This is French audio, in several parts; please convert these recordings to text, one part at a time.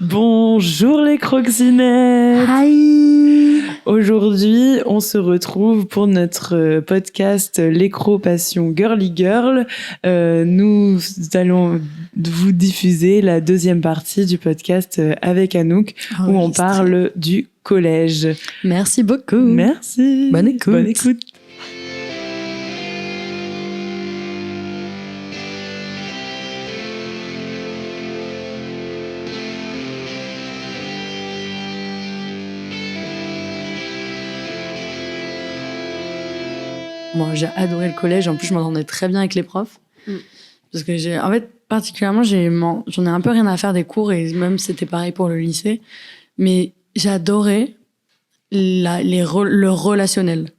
Bonjour les croxinettes. Hi. Aujourd'hui, on se retrouve pour notre podcast L'écro passion girly girl. Nous allons vous diffuser la deuxième partie du podcast avec Anouk où on parle du collège. Merci beaucoup. Merci. Bonne écoute. Bonne écoute. Moi, j'ai adoré le collège. En plus, je m'entendais très bien avec les profs. Parce que en fait, particulièrement, j'en ai un peu rien à faire des cours et même c'était pareil pour le lycée. Mais j'adorais le relationnel.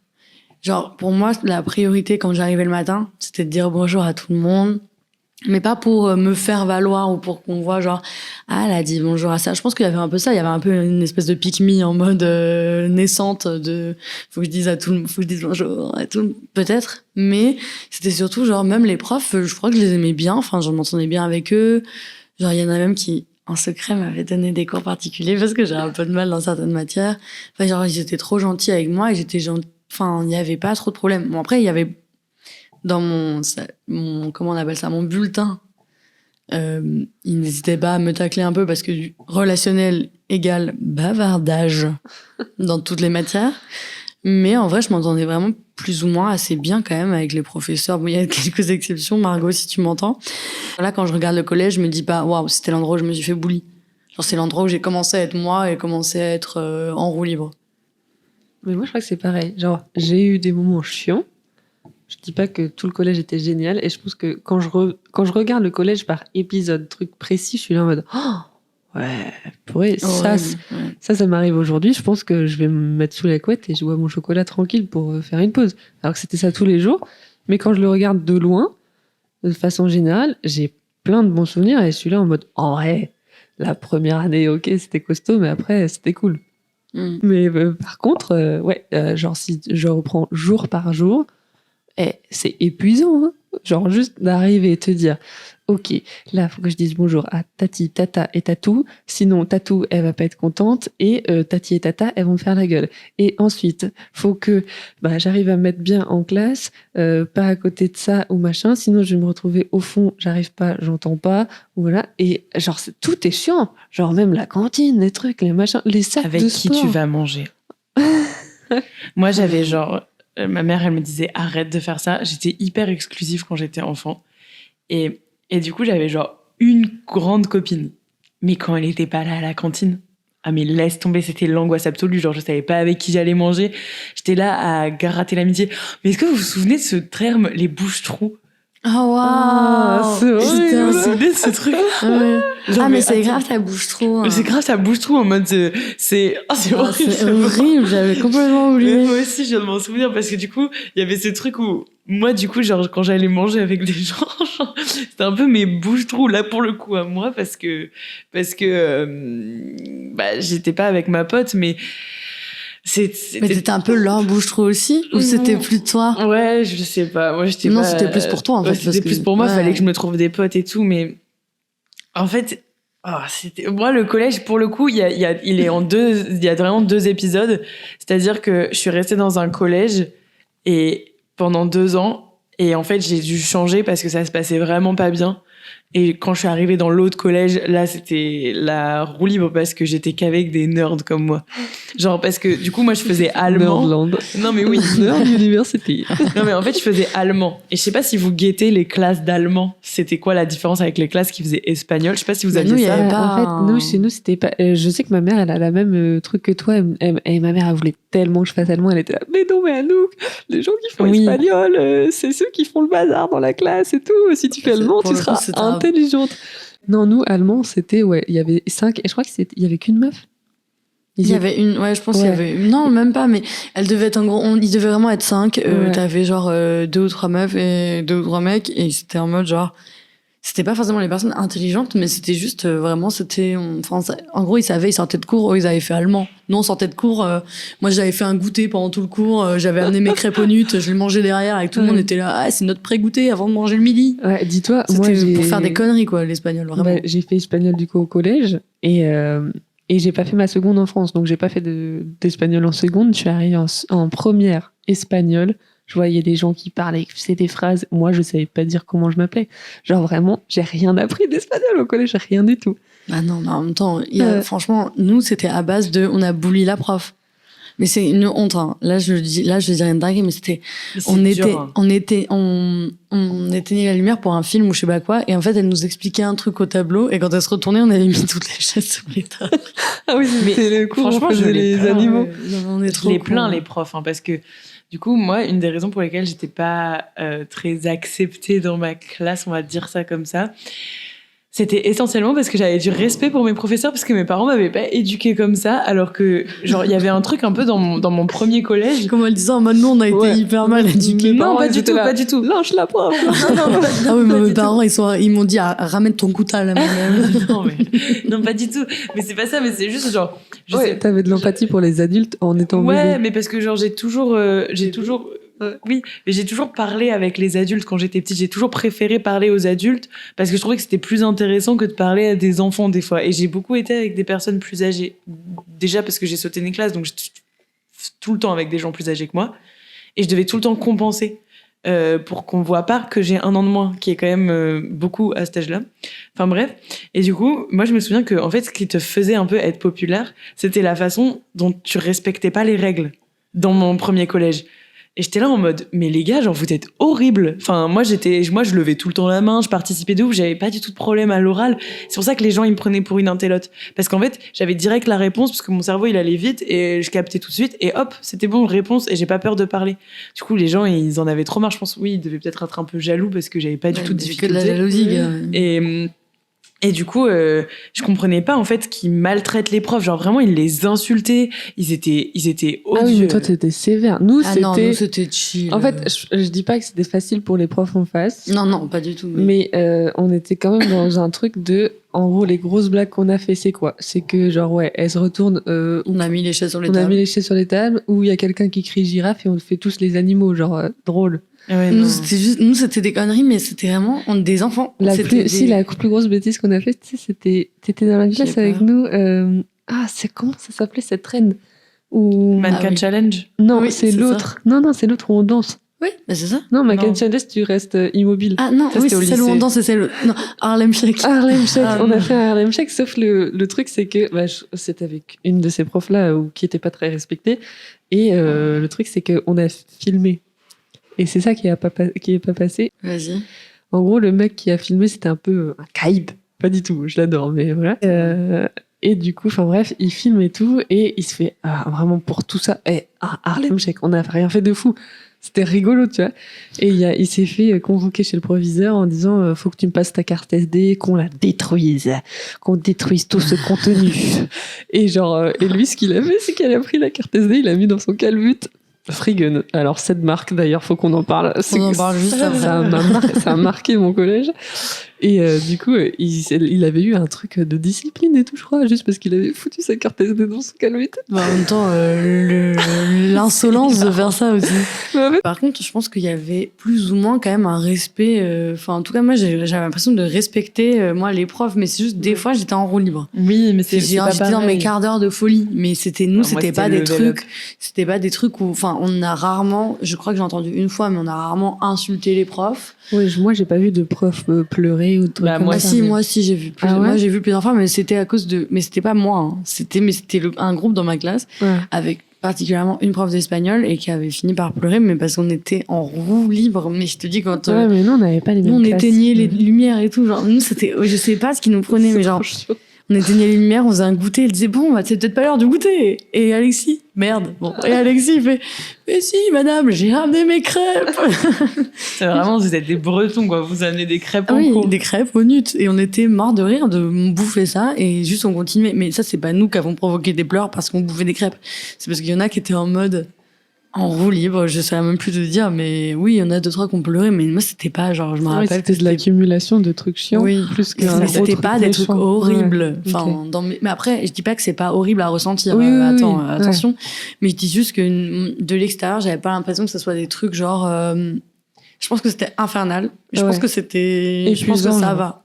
Genre, pour moi, la priorité quand j'arrivais le matin, c'était de dire bonjour à tout le monde. Mais pas pour me faire valoir ou pour qu'on voit genre, ah, elle a dit bonjour à ça. Je pense qu'il y avait un peu ça. Il y avait un peu une espèce de pick-me en mode naissante de faut que je dise à tout le monde, faut que je dise bonjour à tout le monde, peut-être. Mais c'était surtout genre, même les profs, je crois que je les aimais bien. Enfin, je m'entendais bien avec eux. Genre, il y en a même qui, en secret, m'avaient donné des cours particuliers parce que j'avais un peu de mal dans certaines matières. Enfin, genre, ils étaient trop gentils avec moi et j'étais gentille. Enfin, il n'y avait pas trop de problèmes. Bon, après, il y avait dans mon comment on appelle ça, mon bulletin, il n'hésitait pas à me tacler un peu parce que relationnel égale bavardage dans toutes les matières. Mais en vrai, je m'entendais vraiment plus ou moins assez bien quand même avec les professeurs. Bon, il y a quelques exceptions, Margot, si tu m'entends. Là, quand je regarde le collège, je me dis pas, waouh, c'était l'endroit où je me suis fait bully. Genre, c'est l'endroit où j'ai commencé à être moi et commencé à être en roue libre. Mais moi, je crois que c'est pareil. Genre, j'ai eu des moments chiants. Je dis pas que tout le collège était génial. Et je pense que quand je regarde le collège par épisode, truc précis, je suis là en mode oh, ouais, pourrait, ça m'arrive aujourd'hui. Je pense que je vais me mettre sous la couette et je bois mon chocolat tranquille pour faire une pause. Alors que c'était ça tous les jours. Mais quand je le regarde de loin, de façon générale, j'ai plein de bons souvenirs et je suis là en mode en vrai, la première année, ok, c'était costaud, mais après, c'était cool. Mais par contre, genre si je reprends jour par jour, c'est épuisant, hein. Genre juste d'arriver et te dire ok, là faut que je dise bonjour à Tati, Tata et Tatou, sinon Tatou elle va pas être contente et Tati et Tata elles vont me faire la gueule. Et ensuite faut que j'arrive à me mettre bien en classe, pas à côté de ça ou machin, sinon je vais me retrouver au fond, j'arrive pas, j'entends pas, voilà. Et genre tout est chiant, genre même la cantine, les trucs, les machins, les sacs avec de qui sport. tu vas manger. Moi j'avais genre ma mère, elle me disait arrête de faire ça. J'étais hyper exclusive quand j'étais enfant. Et du coup, j'avais genre une grande copine. Mais quand elle était pas là à la cantine, mais laisse tomber, c'était l'angoisse absolue. Genre, je savais pas avec qui j'allais manger. J'étais là à gratter l'amitié. Mais est-ce que vous vous souvenez de ce terme, les bouches-trous ? Oh waouh, c'est horrible. Vous vous souvenez de ce truc ? Genre, mais c'est grave, ça bouge trop. Hein. C'est grave, ça bouge trop en mode c'est horrible. C'est horrible, j'avais complètement oublié. Mais moi aussi, je viens de m'en souvenir parce que du coup, il y avait ce truc où moi, du coup, genre quand j'allais manger avec des gens, genre, c'était un peu mes bouches-trous là pour le coup à moi parce que j'étais pas avec ma pote, mais mais t'étais un peu leur bouche-trou aussi ou c'était plus toi? Ouais, je sais pas. Moi, j'étais non, pas... c'était plus pour toi en fait. C'était plus pour moi. Fallait que je me trouve des potes et tout, mais en fait. C'était moi le collège pour le coup il y a vraiment 2 épisodes, c'est-à-dire que je suis restée dans un collège et pendant 2 ans et en fait j'ai dû changer parce que ça se passait vraiment pas bien. Et quand je suis arrivée dans l'autre collège, là, c'était la roue libre parce que j'étais qu'avec des nerds comme moi. Genre, parce que du coup, moi, je faisais allemand. Nerdland. Non, mais oui. Nerd University. Non, mais en fait, je faisais allemand. Et je sais pas si vous guettez les classes d'allemand. C'était quoi la différence avec les classes qui faisaient espagnol? Je sais pas si vous aviez ça. En fait, chez nous, c'était pas. Je sais que ma mère, elle a la même truc que toi. Et ma mère, elle voulait tellement que je fasse allemand. Elle était là, mais non, mais Anouk, les gens qui font espagnol, c'est ceux qui font le bazar dans la classe et tout. Si tu fais allemand, tu seras intelligente. Non, nous, allemand, c'était, il y avait 5, et je crois qu'il y avait qu'une meuf. Il y avait une, je pense qu'il y avait une, non, même pas, mais elle devait être en gros, il devait vraiment être 5. T'avais genre 2 ou 3 meufs et 2 ou 3 mecs, et c'était en mode genre, c'était pas forcément les personnes intelligentes, mais c'était juste vraiment, en gros, ils savaient, ils sortaient de cours, eux, ils avaient fait allemand. Nous, on sortait de cours, moi, j'avais fait un goûter pendant tout le cours, j'avais amené mes crêpes aux nuts, je les mangeais derrière avec tout le monde, était là, ah, c'est notre pré-goûter avant de manger le midi. Ouais, dis-toi, C'était moi, pour faire des conneries, quoi, l'espagnol, vraiment. Bah, j'ai fait espagnol du coup au collège et j'ai pas fait ma seconde en France, donc j'ai pas fait d'espagnol en seconde. Je suis arrivée en première espagnol. Je voyais des gens qui parlaient, c'est des phrases. Moi, je savais pas dire comment je m'appelais. Genre vraiment, j'ai rien appris d'espagnol au collège, rien du tout. Ah non, mais en même temps, franchement, nous, c'était à base on a bully la prof. Mais c'est une honte, hein. Là, je dis rien de dingue, mais c'était, on éteignait la lumière pour un film ou je sais pas quoi, et en fait, elle nous expliquait un truc au tableau, et quand elle se retournait, on avait mis toutes les chaises sur les tables. Ah oui, c'était le cours, franchement, on faisait les animaux. Je les plains, les profs, hein, parce que du coup, moi, une des raisons pour lesquelles j'étais pas très acceptée dans ma classe, on va dire ça comme ça, c'était essentiellement parce que j'avais du respect pour mes professeurs, parce que mes parents m'avaient pas éduquée comme ça, alors que, genre, il y avait un truc un peu dans mon premier collège. Comme elle disait, maintenant, on a été hyper mal éduqués. Non, pas du tout, pas du tout. Lâche la prof. Ah oui, mais mes parents, ils m'ont dit, ramène ton couteau là, non, pas du tout. Mais c'est pas ça, mais c'est juste, genre, t'avais de l'empathie pour les adultes en étant bébé. Mais parce que, genre, j'ai toujours oui, mais j'ai toujours parlé avec les adultes quand j'étais petite. J'ai toujours préféré parler aux adultes parce que je trouvais que c'était plus intéressant que de parler à des enfants des fois. Et j'ai beaucoup été avec des personnes plus âgées. Déjà parce que j'ai sauté une classe, donc j'étais tout le temps avec des gens plus âgés que moi. Et je devais tout le temps compenser pour qu'on voit pas que j'ai un an de moins, qui est quand même beaucoup à cet âge-là. Enfin bref. Et du coup, moi je me souviens que en fait, ce qui te faisait un peu être populaire, c'était la façon dont tu respectais pas les règles dans mon premier collège. Et j'étais là en mode, mais les gars, genre, vous êtes horribles. Enfin, moi, je levais tout le temps la main, je participais de ouf, j'avais pas du tout de problème à l'oral. C'est pour ça que les gens, ils me prenaient pour une intellote. Parce qu'en fait, j'avais direct la réponse, parce que mon cerveau, il allait vite, et je captais tout de suite, et hop, c'était bon, réponse, et j'ai pas peur de parler. Du coup, les gens, ils en avaient trop marre, je pense. Oui, ils devaient peut-être être un peu jaloux, parce que j'avais pas du tout de difficulté. Que de la jalousie, gars. Et du coup, je comprenais pas en fait qu'ils maltraitent les profs. Genre vraiment, ils les insultaient. Ils étaient odieux. Ah oui, mais toi, t'étais sévère. Nous, c'était chill. En fait, je dis pas que c'était facile pour les profs en face. Non, pas du tout. Mais on était quand même dans un truc de... En gros, les grosses blagues qu'on a fait, c'est quoi? C'est que genre, ouais, elles se retournent... on a mis les chaises sur les tables. On a mis les chaises sur les tables, où il y a quelqu'un qui crie girafe et on fait tous les animaux, genre, drôle. Ouais, nous, c'était des conneries, mais c'était vraiment des enfants. La plus grosse bêtise qu'on a faite, t'étais dans la classe avec nous. Comment ça s'appelait cette reine Mannequin Challenge. Non, oui, c'est l'autre. Non, c'est l'autre où on danse. Oui, c'est ça. Non, Mannequin Challenge, tu restes immobile. Ah non, oui, c'est celle où on danse, c'est celle. Non, Harlem Shake. Harlem Shake. On a fait un Harlem Shake, sauf le truc, c'est que c'était avec une de ces profs-là qui était pas très respectée. Et le truc, c'est qu'on a filmé. Et c'est ça qui est pas passé. Vas-y. En gros, le mec qui a filmé, c'était un peu un caïd. Pas du tout, je l'adore, mais voilà. Et du coup, enfin bref, il filme et tout, et il se fait vraiment pour tout ça. Harlem Shake, on n'a rien fait de fou. C'était rigolo, tu vois. Et il s'est fait convoquer chez le proviseur en disant faut que tu me passes ta carte SD, qu'on détruise tout ce contenu. Et et lui, ce qu'il a fait, c'est qu'il a pris la carte SD, il l'a mis dans son calbut. Freegun. Alors, cette marque, d'ailleurs, faut qu'on en parle. On en parle juste après. Ça a marqué mon collège. Et du coup, il avait eu un truc de discipline et tout, je crois, juste parce qu'il avait foutu sa carte SD dans son calbut. En même temps, l'insolence de faire ça aussi. Par contre, je pense qu'il y avait plus ou moins quand même un respect. Enfin, en tout cas, moi, j'avais l'impression de respecter moi les profs, mais c'est juste des fois, j'étais en roue libre. Oui, mais j'étais dans mes quarts d'heure de folie, mais c'était pas des trucs où, enfin, on a rarement, je crois que j'ai entendu une fois, mais on a rarement insulté les profs. Oui, moi, j'ai pas vu de prof pleurer ou de trucs comme ça. Moi, j'ai vu plusieurs. Moi, j'ai vu plusieurs fois, mais c'était à cause de. Mais c'était pas moi. Hein. C'était un groupe dans ma classe avec particulièrement une prof d'espagnol et qui avait fini par pleurer, mais parce qu'on était en roue libre. Mais je te dis quand. Ouais, mais nous, on n'avait pas les mêmes. Nous, on éteignait les lumières et tout. Genre, nous, c'était. Je sais pas ce qui nous prenait, mais genre. On éteignait les lumières, on faisait un goûter, elle disait bon, c'est peut-être pas l'heure du goûter. Et Alexis, merde. Bon. Et Alexis il fait mais si, madame, j'ai ramené mes crêpes. C'est vraiment, vous êtes des Bretons, quoi. Vous amenez des crêpes en cours. Des crêpes aux nuts. Et on était morts de rire de bouffer ça et juste on continuait. Mais ça, c'est pas nous qui avons provoqué des pleurs parce qu'on bouffait des crêpes. C'est parce qu'il y en a qui étaient en mode En roue libre, je saurais même plus te dire, mais oui, il y en a 2-3 qui ont pleuré, mais moi, c'était pas genre, je me rappelle. C'était de l'accumulation de trucs chiants, oui, plus qu'un mais gros c'était truc pas des trucs méchant. horribles. Ouais, Enfin, ok. mais après, je dis pas que c'est pas horrible à ressentir. Oui, oui, oui, Attention. Mais je dis juste que de l'extérieur, j'avais pas l'impression que ce soit des trucs genre. Je pense que c'était infernal. Je pense que c'était. Je pense que Épuisant, ça genre. va.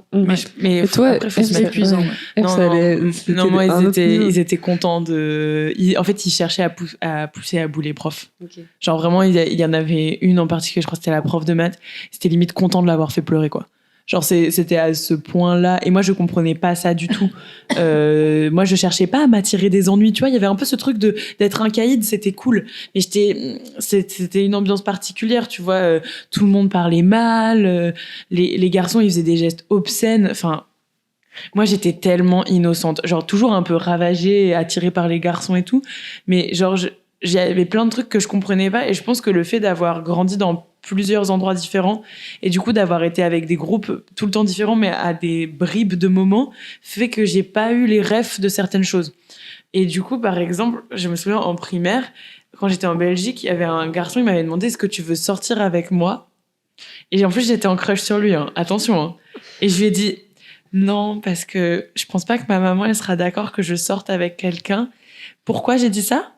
Mais Et toi, après, faut se C'est mettre- épuisant. F, Non, ça non. allait- Non, c'était moi, un autre niveau. ils étaient contents de. En fait, ils cherchaient à pousser à bout les profs. Ok. Genre, vraiment, il y en avait une en particulier, je crois que c'était la prof de maths. C'était limite content de l'avoir fait pleurer, quoi. Genre, c'était à ce point-là. Et moi, je comprenais pas ça du tout. Moi, je cherchais pas à m'attirer des ennuis. Tu vois, il y avait un peu ce truc d'être un caïd, c'était cool. Mais c'était une ambiance particulière, tu vois. Tout le monde parlait mal. Les garçons, ils faisaient des gestes obscènes. Enfin, moi, j'étais tellement innocente. Genre, toujours un peu ravagée, attirée par les garçons et tout. Mais genre, j'avais plein de trucs que je comprenais pas. Et je pense que le fait d'avoir grandi dans plusieurs endroits différents et du coup d'avoir été avec des groupes tout le temps différents mais à des bribes de moments fait que j'ai pas eu les refs de certaines choses. Et du coup, par exemple, je me souviens en primaire, quand j'étais en Belgique, il y avait un garçon, il m'avait demandé est-ce que tu veux sortir avec moi? Et en plus, j'étais en crush sur lui, hein. Attention, hein. Et je lui ai dit non, parce que je pense pas que ma maman elle sera d'accord que je sorte avec quelqu'un. Pourquoi j'ai dit ça?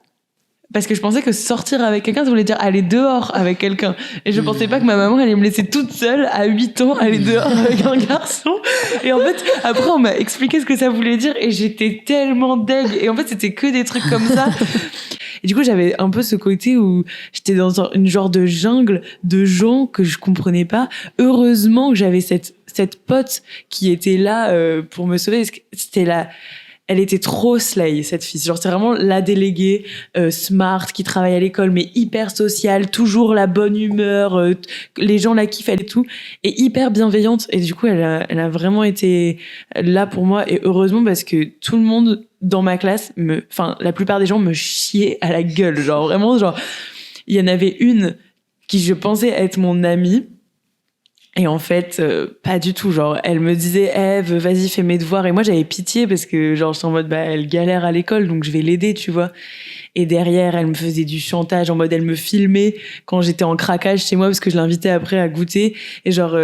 Parce que je pensais que sortir avec quelqu'un, ça voulait dire aller dehors avec quelqu'un. Et je pensais pas que ma maman allait me laisser toute seule à 8 ans aller dehors avec un garçon. Et en fait, après, on m'a expliqué ce que ça voulait dire et j'étais tellement deg. Et en fait, c'était que des trucs comme ça. Et du coup, j'avais un peu ce côté où j'étais dans une genre de jungle de gens que je comprenais pas. Heureusement que j'avais cette pote qui était là pour me sauver. C'était elle était trop slay, cette fille. Genre, c'est vraiment la déléguée smart qui travaille à l'école, mais hyper sociale, toujours la bonne humeur, les gens la kiffent, elle et tout, et hyper bienveillante. Et du coup, elle a vraiment été là pour moi. Et heureusement, parce que tout le monde dans ma classe, la plupart des gens me chiaient à la gueule. Genre, vraiment, genre, il y en avait une qui je pensais être mon amie. Et en fait, pas du tout. Genre, elle me disait, Ève, vas-y, fais mes devoirs. Et moi, j'avais pitié parce que, genre, j'étais en mode, bah, elle galère à l'école, donc je vais l'aider, tu vois. Et derrière, elle me faisait du chantage en mode, elle me filmait quand j'étais en craquage chez moi parce que je l'invitais après à goûter. Et genre,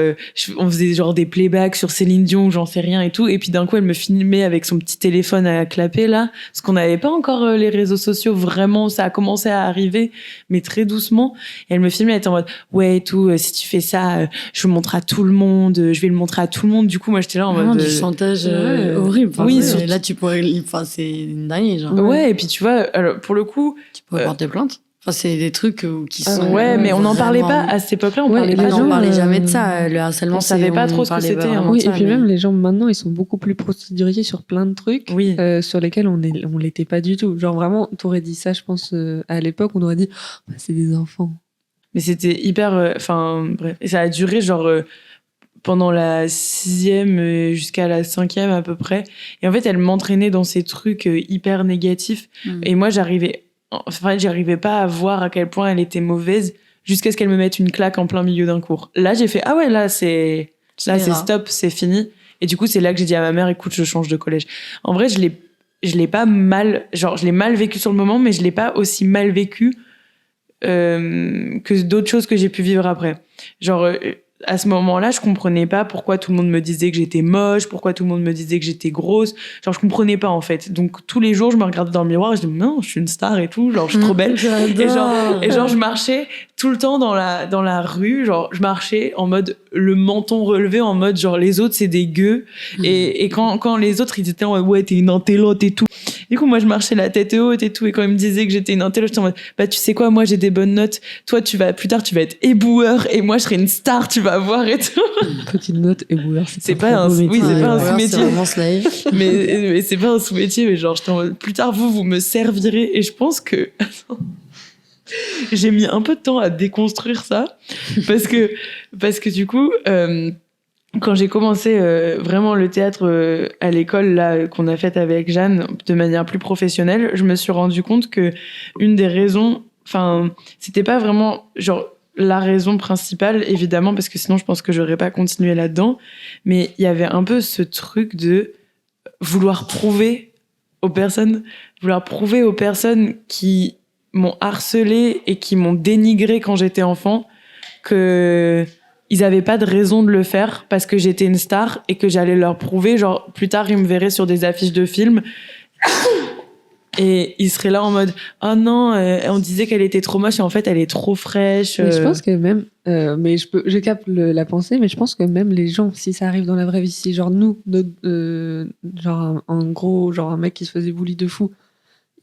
on faisait genre des playbacks sur Céline Dion, j'en sais rien et tout. Et puis d'un coup, elle me filmait avec son petit téléphone à clapper là. Parce qu'on n'avait pas encore les réseaux sociaux vraiment. Ça a commencé à arriver, mais très doucement. Et elle me filmait, elle était en mode, ouais, et tout, si tu fais ça, je le montre à tout le monde, je vais le montrer à tout le monde. Du coup, moi, j'étais là en Vraiment mode. du chantage horrible. Enfin, oui, là, tu pourrais. Enfin, c'est une dinguerie, genre. Ouais, et puis tu vois, alors, pour le coup. Tu pourrais porter plainte. Enfin, c'est des trucs qui sont. Ouais, mais on n'en parlait pas vraiment- à cette époque-là. On Ouais, parlait les pas. gens, on parlait jamais de ça. Le harcèlement, on savait pas trop ce que c'était, hein. Oui, et puis même les gens maintenant, ils sont beaucoup plus procéduriers sur plein de trucs Oui. sur lesquels on l'était pas du tout. Genre vraiment, t'aurais dit ça, je pense, à l'époque, on aurait dit, bah, c'est des enfants. Mais c'était hyper. Enfin, bref. Et ça a duré genre. Pendant la 6e jusqu'à la 5e à peu près. Et en fait, elle m'entraînait dans ces trucs hyper négatifs. Et moi, j'arrivais pas à voir à quel point elle était mauvaise jusqu'à ce qu'elle me mette une claque en plein milieu d'un cours. Là, j'ai fait, ah ouais, là, c'est stop, c'est fini. Et du coup, c'est là que j'ai dit à ma mère, écoute, je change de collège. En vrai, je l'ai pas mal, genre, je l'ai mal vécu sur le moment, mais je l'ai pas aussi mal vécu que d'autres choses que j'ai pu vivre après. Genre, à ce moment-là, je comprenais pas pourquoi tout le monde me disait que j'étais moche, pourquoi tout le monde me disait que j'étais grosse. Genre, je comprenais pas, en fait. Donc, tous les jours, je me regardais dans le miroir et je disais, non, je suis une star et tout, genre, je suis trop belle. Et genre, je marchais tout le temps dans la rue, genre, je marchais en mode, le menton relevé, en mode, genre, les autres, c'est des gueux. Et quand les autres, ils étaient en mode, ouais, t'es une intellote et tout. Du coup, moi, je marchais la tête haute et tout. Et quand ils me disaient que j'étais une intello, j'étais en mode, bah, tu sais quoi, moi, j'ai des bonnes notes. Toi, plus tard, tu vas être éboueur et moi, je serai une star, tu vas voir et tout. Petite note éboueur, c'est pas un sous-métier. C'est mais c'est pas un sous-métier, mais genre, j'étais en mode, plus tard, vous me servirez. Et je pense que, j'ai mis un peu de temps à déconstruire ça. Parce que du coup, quand j'ai commencé vraiment le théâtre à l'école là qu'on a faite avec Jeanne de manière plus professionnelle, je me suis rendu compte que une des raisons, enfin, c'était pas vraiment genre la raison principale évidemment parce que sinon je pense que j'aurais pas continué là-dedans, mais il y avait un peu ce truc de vouloir prouver aux personnes qui m'ont harcelé et qui m'ont dénigré quand j'étais enfant, que ils avaient pas de raison de le faire parce que j'étais une star et que j'allais leur prouver, genre plus tard ils me verraient sur des affiches de films et ils seraient là en mode oh non, on disait qu'elle était trop moche et en fait elle est trop fraîche. Mais je pense que même, mais je capte la pensée, mais je pense que même les gens, si ça arrive dans la vraie vie, si genre nous, genre en gros, genre un mec qui se faisait bully de fou,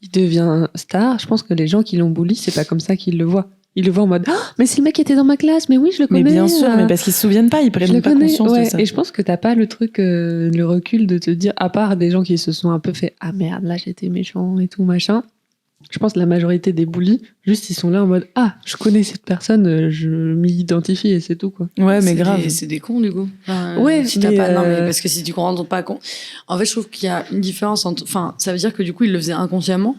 il devient star, je pense que les gens qui l'ont bully, c'est pas comme ça qu'ils le voient. Ils le voient en mode mais si le mec était dans ma classe, mais oui, je le connais. Mais bien sûr, mais parce qu'ils se souviennent pas, ils prennent pas conscience de ça. Et je pense que t'as pas le truc, le recul de te dire, à part des gens qui se sont un peu fait ah merde, là j'étais méchant et tout machin. Je pense que la majorité des bullies, juste ils sont là en mode ah, je connais cette personne, je m'y identifie et c'est tout quoi. Ouais, mais grave. C'est des cons du coup. Enfin, Ouais, si mais t'as pas, non, mais parce que si tu ne rends pas compte. En fait, je trouve qu'il y a une différence entre. Enfin, ça veut dire que du coup, ils le faisaient inconsciemment.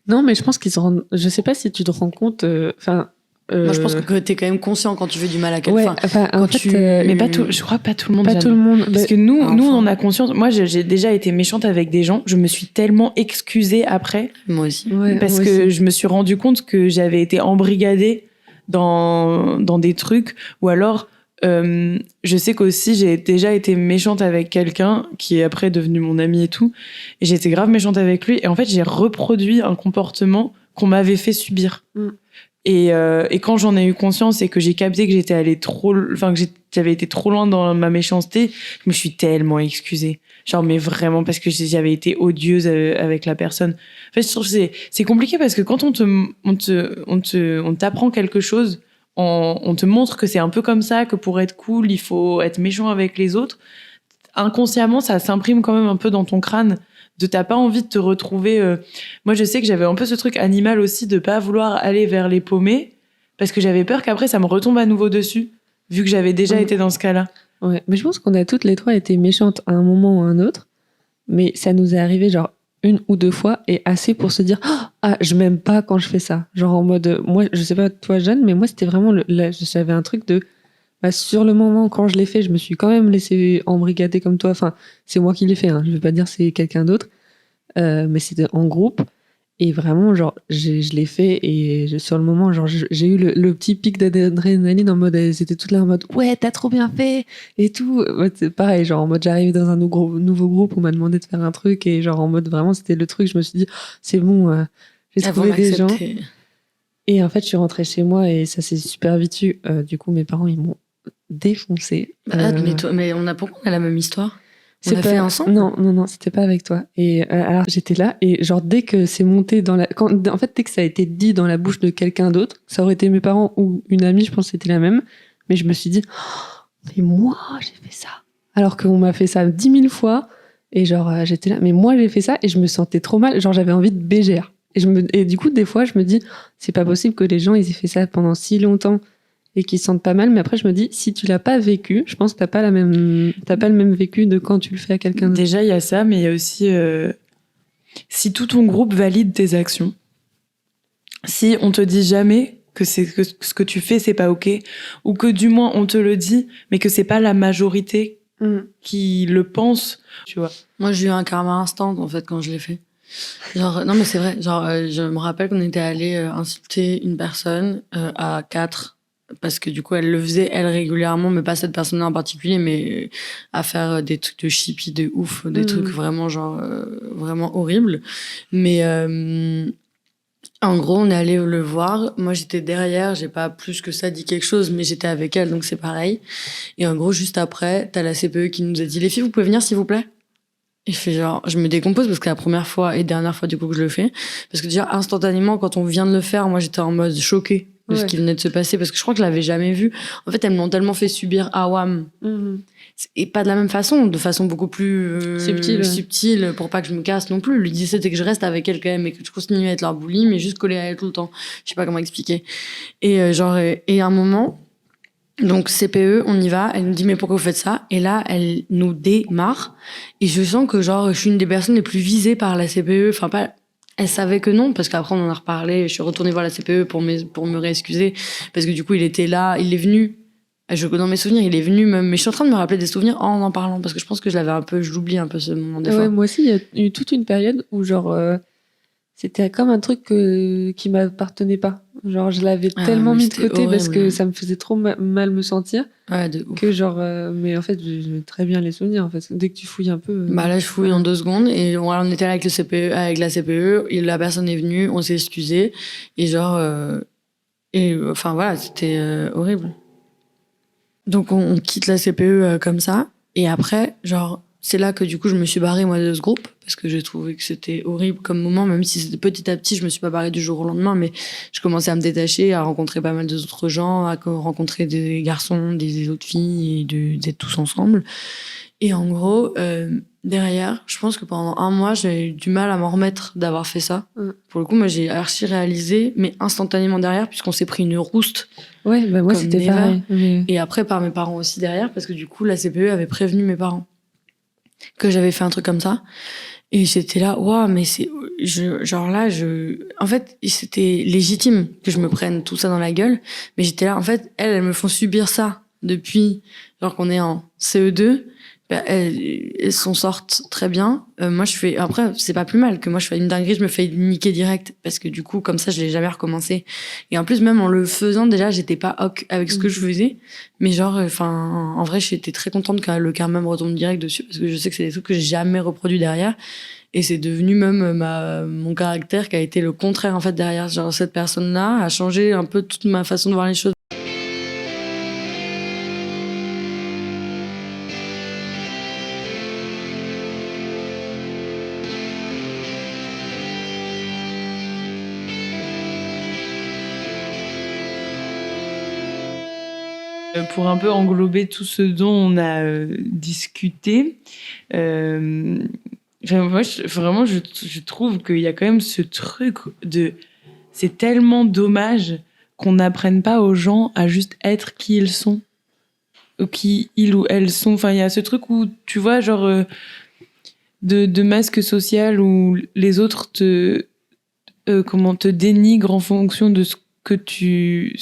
Non, mais je pense qu'ils se rendent. Je sais pas si tu te rends compte. Moi, je pense que t'es quand même conscient quand tu fais du mal à quelqu'un. Ouais, enfin, en fait, mais pas tout. Je crois pas tout le monde. pas tout le monde. Parce que nous, on en a conscience. Moi, j'ai déjà été méchante avec des gens. Je me suis tellement excusée après. Moi aussi. Ouais, Parce moi que aussi. je me suis rendu compte que j'avais été embrigadée dans des trucs. Ou alors, je sais qu'aussi, j'ai déjà été méchante avec quelqu'un qui est après devenu mon ami et tout. Et j'ai été grave méchante avec lui. Et en fait, j'ai reproduit un comportement qu'on m'avait fait subir. Mm. Et quand j'en ai eu conscience et que j'ai capté que j'étais allée que j'avais été trop loin dans ma méchanceté, je me suis tellement excusée. Genre, mais vraiment, parce que j'avais été odieuse avec la personne. En fait, je trouve que c'est compliqué parce que quand on t'apprend quelque chose, on te montre que c'est un peu comme ça, que pour être cool, il faut être méchant avec les autres. Inconsciemment, ça s'imprime quand même un peu dans ton crâne. T'as pas envie de te retrouver. Moi, je sais que j'avais un peu ce truc animal aussi de pas vouloir aller vers les paumés parce que j'avais peur qu'après ça me retombe à nouveau dessus, vu que j'avais déjà été dans ce cas-là. Ouais, mais je pense qu'on a toutes les trois été méchantes à un moment ou à un autre, mais ça nous est arrivé genre une ou deux fois et assez pour se dire ah, je m'aime pas quand je fais ça. Genre en mode, moi, je sais pas toi Jeanne, mais moi c'était vraiment j'avais un truc de sur le moment quand je l'ai fait, je me suis quand même laissé embrigader comme toi. Enfin, c'est moi qui l'ai fait, hein. Je veux pas dire c'est quelqu'un d'autre, mais c'était en groupe. Et vraiment, genre, je l'ai fait et sur le moment, genre, j'ai eu le petit pic d'adrénaline en mode, elles étaient toutes là en mode, ouais, t'as trop bien fait et tout. Ouais, c'est pareil, genre, en mode, j'arrivais dans un nouveau groupe, on m'a demandé de faire un truc et genre, en mode, vraiment, c'était le truc, je me suis dit, c'est bon, j'ai trouvé des gens. Et en fait, je suis rentrée chez moi et ça s'est super vite eu. Du coup, mes parents, ils m'ont défoncé. Mais pourquoi on a la même histoire? C'est fait ensemble? Non, c'était pas avec toi. Et alors j'étais là et genre dès que c'est monté en fait dès que ça a été dit dans la bouche de quelqu'un d'autre, ça aurait été mes parents ou une amie, je pense que c'était la même. Mais je me suis dit, mais moi j'ai fait ça. Alors qu'on m'a fait ça 10 000 fois et genre j'étais là, mais moi j'ai fait ça et je me sentais trop mal. Genre j'avais envie de bégère. Et du coup des fois je me dis, c'est pas possible que les gens ils aient fait ça pendant si longtemps et qui se sentent pas mal, mais après je me dis si tu l'as pas vécu, je pense que t'as pas le même vécu de quand tu le fais à quelqu'un d'autre. Déjà il y a ça, mais il y a aussi si tout ton groupe valide tes actions, si on te dit jamais que ce que tu fais c'est pas ok, ou que du moins on te le dit mais que c'est pas la majorité qui le pense, tu vois. Moi j'ai eu un karma instant en fait quand je l'ai fait. Genre non mais c'est vrai, genre je me rappelle qu'on était allé insulter une personne à 4 parce que du coup elle le faisait elle régulièrement, mais pas cette personne-là en particulier, mais à faire des trucs de chippie de ouf, des trucs vraiment genre vraiment horribles. Mais en gros on est allé le voir, moi j'étais derrière, j'ai pas plus que ça dit quelque chose, mais j'étais avec elle donc c'est pareil. Et en gros juste après t'as la CPE qui nous a dit les filles vous pouvez venir s'il vous plaît. Et je me décompose parce que la première fois et dernière fois du coup que je le fais, parce que déjà instantanément quand on vient de le faire, moi j'étais en mode choquée de ce qui venait de se passer parce que je crois que je l'avais jamais vu. En fait, elles m'ont tellement fait subir Awam et pas de la même façon, de façon beaucoup plus subtile pour pas que je me casse non plus. L'idée c'était que je reste avec elle quand même et que je continue à être leur bully, mais juste collée à elle tout le temps. Je sais pas comment expliquer. Et et à un moment. Donc CPE, on y va, elle nous dit mais pourquoi vous faites ça? Et là, elle nous démarre et je sens que genre je suis une des personnes les plus visées par la CPE, enfin pas elle savait que non parce qu'après on en a reparlé, je suis retournée voir la CPE pour me réexcuser parce que du coup, il était là, il est venu dans mes souvenirs, il est venu même, mais je suis en train de me rappeler des souvenirs en parlant parce que je pense que je l'oublie un peu ce moment des fois. Ouais, moi aussi, il y a eu toute une période où genre c'était comme un truc qui m'appartenait pas. Genre, je l'avais Ah, tellement mais mis de c'était côté parce que horrible. ça me faisait trop mal me sentir Ouais, de ouf. que genre, mais en fait, j'ai très bien les souvenirs en fait. Dès que tu fouilles un peu. Bah là, je fouille en 2 secondes et voilà, on était là avec le CPE, avec la CPE, et la personne est venue, on s'est excusé et genre enfin voilà, c'était horrible. Donc on quitte la CPE comme ça et après genre c'est là que du coup je me suis barrée moi de ce groupe parce que j'ai trouvé que c'était horrible comme moment, même si c'était petit à petit, je me suis pas barrée du jour au lendemain, mais je commençais à me détacher, à rencontrer pas mal d'autres gens, à rencontrer des garçons, des autres filles et d'être tous ensemble. Et en gros, derrière, je pense que pendant 1 mois, j'ai eu du mal à m'en remettre d'avoir fait ça. Pour le coup, moi, j'ai archi réalisé, mais instantanément derrière, puisqu'on s'est pris une rouste. Ouais, bah moi Comme c'était Neva. pareil. Mais... Et après, par mes parents aussi derrière, parce que du coup, la CPE avait prévenu mes parents que j'avais fait un truc comme ça. Et j'étais là, waouh, mais en fait, c'était légitime que je me prenne tout ça dans la gueule. Mais j'étais là, en fait, elles me font subir ça depuis, genre qu'on est en CE2. Bah, elles s'en sortent très bien. Moi, après, c'est pas plus mal que moi, je fais une dinguerie, je me fais niquer direct. Parce que du coup, comme ça, je l'ai jamais recommencé. Et en plus, même en le faisant, déjà, j'étais pas ok avec ce que je faisais. Mais genre, en vrai, j'étais très contente que le karma me retombe direct dessus. Parce que je sais que c'est des trucs que j'ai jamais reproduits derrière. Et c'est devenu même mon caractère qui a été le contraire, en fait, derrière. Genre, cette personne-là a changé un peu toute ma façon de voir les choses. Pour un peu englober tout ce dont on a discuté, moi, je trouve qu'il y a quand même ce truc de... C'est tellement dommage qu'on n'apprenne pas aux gens à juste être qui ils sont, ou qui ils ou elles sont. Enfin, il y a ce truc où, tu vois, genre, de masque social où les autres te dénigrent en fonction de ce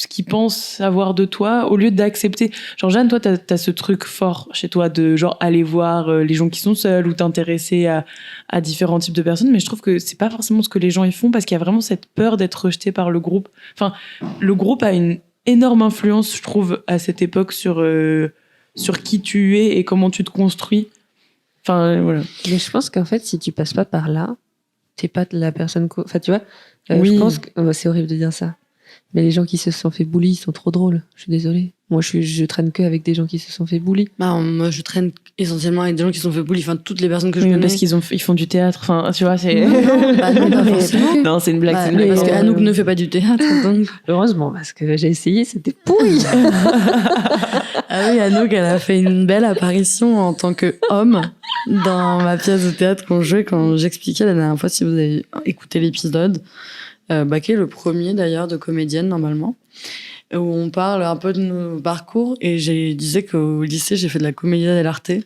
qu'ils pensent savoir de toi, au lieu d'accepter. Genre, Jeanne, toi, t'as ce truc fort chez toi de, genre, aller voir les gens qui sont seuls ou t'intéresser à différents types de personnes, mais je trouve que c'est pas forcément ce que les gens y font parce qu'il y a vraiment cette peur d'être rejeté par le groupe. Enfin, le groupe a une énorme influence, je trouve, à cette époque sur qui tu es et comment tu te construis. Enfin, voilà. Mais je pense qu'en fait, si tu passes pas par là, t'es pas la personne. Enfin, tu vois, Oui. je pense que c'est horrible de dire ça. Mais les gens qui se sont fait bully, ils sont trop drôles. Je suis désolée. Moi, je traîne que avec des gens qui se sont fait bully. Bah, moi, je traîne essentiellement avec des gens qui se sont fait bully. Enfin, toutes les personnes que je Oui, connais. parce ils font du théâtre. Enfin, tu vois, c'est. Non, bah non, pas forcément. Non, c'est une blague. Bah, c'est une blague. parce que Anouk ne fait pas du théâtre. Donc... Heureusement, parce que j'ai essayé, c'était pourri. Ah oui, Anouk, elle a fait une belle apparition en tant qu'homme dans ma pièce de théâtre qu'on jouait quand j'expliquais la dernière fois, si vous avez écouté l'épisode, qui est le premier d'ailleurs de comédienne normalement, où on parle un peu de nos parcours. Et je disais qu'au lycée, j'ai fait de la commedia dell'arte. Et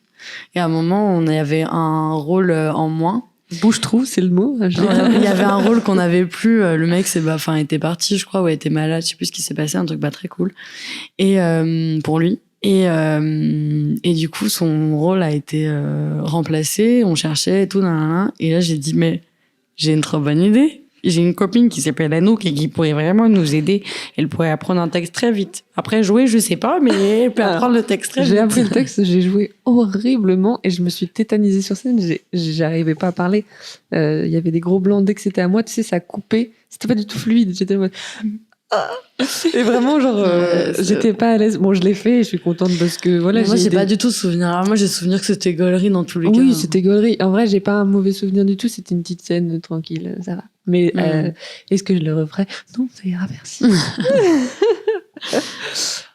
à un moment, on avait un rôle en moins. Bouche-trou, c'est le mot. Il y avait un rôle qu'on n'avait plus. Le mec était parti, je crois, ou était malade. Je sais plus ce qui s'est passé, un truc pas très cool. Et pour lui. Et du coup, son rôle a été remplacé. On cherchait et tout. Et là, j'ai dit, mais j'ai une trop bonne idée. J'ai une copine qui s'appelle Anouk et qui pourrait vraiment nous aider. Elle pourrait apprendre un texte très vite. Après, jouer, je sais pas, mais elle peut apprendre le texte très vite. J'ai appris le texte, j'ai joué horriblement et je me suis tétanisée sur scène. J'arrivais pas à parler. Il y avait des gros blancs. Dès que c'était à moi, tu sais, ça coupait. C'était pas du tout fluide. J'étais en mode... Et vraiment, genre, j'étais pas à l'aise. Bon, je l'ai fait et je suis contente parce que voilà. Moi, j'ai pas du tout souvenir. Alors, moi, j'ai souvenir que c'était gaulerie dans tous les cas. Oui, c'était gaulerie. En vrai, j'ai pas un mauvais souvenir du tout. C'était une petite scène tranquille, ça va. Mais est-ce que je le referais? Non, ça ira, merci.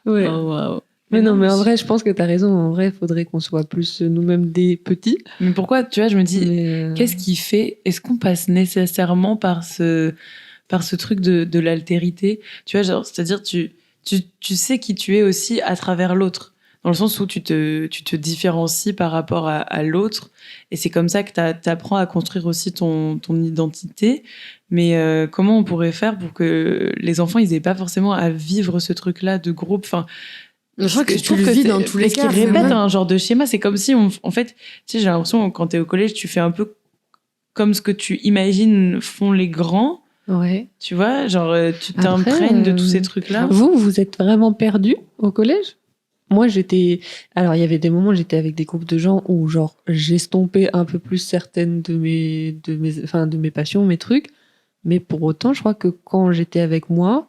Ouais. Oh, wow. Mais non, mais en vrai, je pense que t'as raison. En vrai, il faudrait qu'on soit plus nous-mêmes des petits. Mais pourquoi, tu vois, je me dis, qu'est-ce qui fait, est-ce qu'on passe nécessairement par ce truc de l'altérité? Tu vois, genre, c'est-à-dire, tu sais qui tu es aussi à travers l'autre. Dans le sens où tu te différencies par rapport à l'autre. Et c'est comme ça que t'apprends à construire aussi ton identité. Mais comment on pourrait faire pour que les enfants, ils aient pas forcément à vivre ce truc-là de groupe? Enfin, je crois que tu le vis dans tous les cas. Parce qu'ils répètent un genre de schéma. C'est comme si, en fait, tu sais, j'ai l'impression que quand t'es au collège, tu fais un peu comme ce que tu imagines font les grands. Ouais. Tu vois, genre, tu Après, t'imprègnes de tous ces trucs-là. Vous êtes vraiment perdu au collège? Moi, alors, il y avait des moments où j'étais avec des groupes de gens où, genre, j'estompais un peu plus certaines de mes passions, mes trucs. Mais pour autant, je crois que quand j'étais avec moi,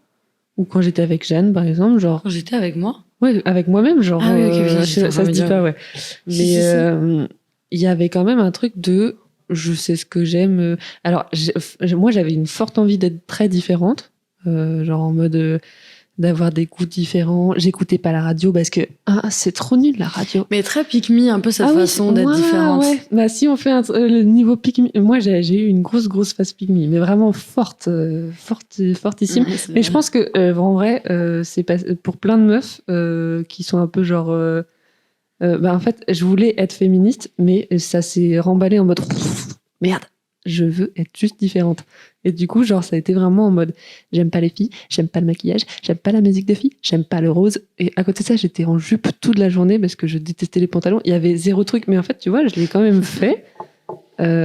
ou quand j'étais avec Jeanne, par exemple, genre. Quand j'étais avec moi. Ouais, avec moi-même, genre. Ah oui, ok, putain, ça se dit pas, ouais. Mais Si. il y avait quand même un truc de je sais ce que j'aime. Alors, moi, j'avais une forte envie d'être très différente, genre en mode d'avoir des goûts différents. J'écoutais pas la radio parce que c'est trop nul la radio. Mais très pick-me, un peu cette façon d'être différente. Ouais. Bah si on fait le niveau pick-me, moi j'ai eu une grosse phase pick-me, mais vraiment fortissime. Ouais, mais je pense que en vrai, c'est pas pour plein de meufs qui sont un peu genre. En fait, je voulais être féministe, mais ça s'est remballé en mode merde, je veux être juste différente. Et du coup, genre, ça a été vraiment en mode j'aime pas les filles, j'aime pas le maquillage, j'aime pas la musique de filles, j'aime pas le rose. Et à côté de ça, j'étais en jupe toute la journée parce que je détestais les pantalons. Il y avait zéro truc, mais en fait, tu vois, je l'ai quand même fait.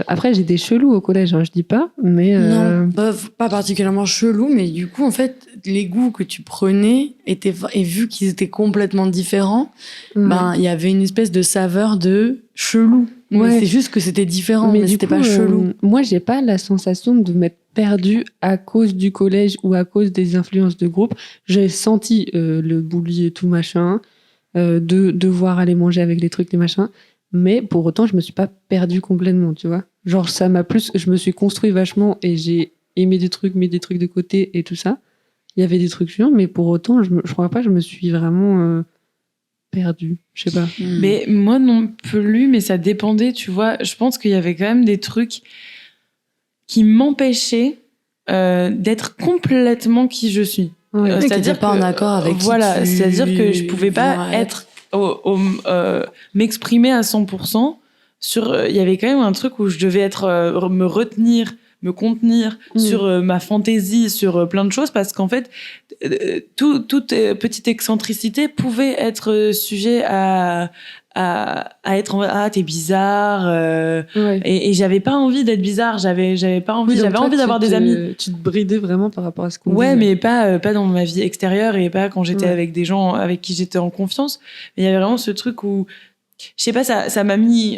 Après, j'ai des chelous au collège, je dis pas, mais. Non, pas particulièrement chelou, mais du coup, en fait, les goûts que tu prenais et vu qu'ils étaient complètement différents, il y avait une espèce de saveur de chelou. Ouais. Mais c'est juste que c'était différent, mais c'était pas chelou. Moi, j'ai pas la sensation de m'être perdue à cause du collège ou à cause des influences de groupe. J'ai senti le bully et tout machin, de devoir aller manger avec les trucs, les machins. Mais pour autant, je me suis pas perdue complètement, tu vois. Genre, ça m'a plus. Je me suis construit vachement et j'ai aimé des trucs, mis des trucs de côté et tout ça. Il y avait des trucs chiants, mais pour autant, je crois pas, je me suis vraiment perdue. Je sais pas. Mais moi non plus, mais ça dépendait, tu vois. Je pense qu'il y avait quand même des trucs qui m'empêchaient d'être complètement qui je suis. Ouais, c'est-à-dire pas en accord avec voilà, qui tu c'est-à-dire que je pouvais pas être m'exprimer à 100% sur il y avait quand même un truc où je devais être me retenir, me contenir sur ma fantaisie, sur plein de choses, parce qu'en fait toute petite excentricité pouvait être sujet à être t'es bizarre et j'avais pas envie d'être bizarre, j'avais pas envie, j'avais envie d'avoir des amis. Tu te bridais vraiment par rapport à ce qu'on disait. Ouais, mais pas dans ma vie extérieure et pas quand j'étais avec des gens avec qui j'étais en confiance. Mais il y avait vraiment ce truc où je sais pas, ça m'a mis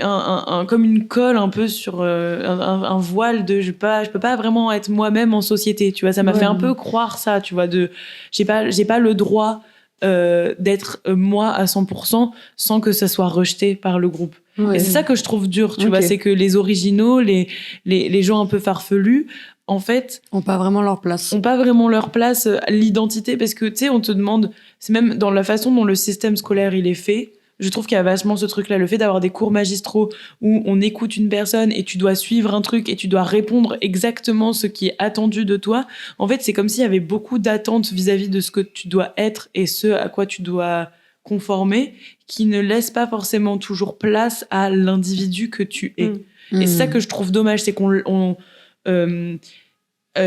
comme une colle un peu sur un voile de je peux pas vraiment être moi-même en société, tu vois. Ça m'a fait un peu croire ça, tu vois, de j'ai pas le droit d'être moi à 100% sans que ça soit rejeté par le groupe. Et c'est ça que je trouve dur, tu vois, c'est que les originaux, les gens un peu farfelus, en fait, ont pas vraiment leur place. L'identité, parce que tu sais, on te demande, c'est même dans la façon dont le système scolaire il est fait. Je trouve qu'il y a vachement ce truc-là, le fait d'avoir des cours magistraux où on écoute une personne et tu dois suivre un truc et tu dois répondre exactement ce qui est attendu de toi. En fait, c'est comme s'il y avait beaucoup d'attentes vis-à-vis de ce que tu dois être et ce à quoi tu dois conformer, qui ne laisse pas forcément toujours place à l'individu que tu es. Et c'est ça que je trouve dommage, c'est qu'on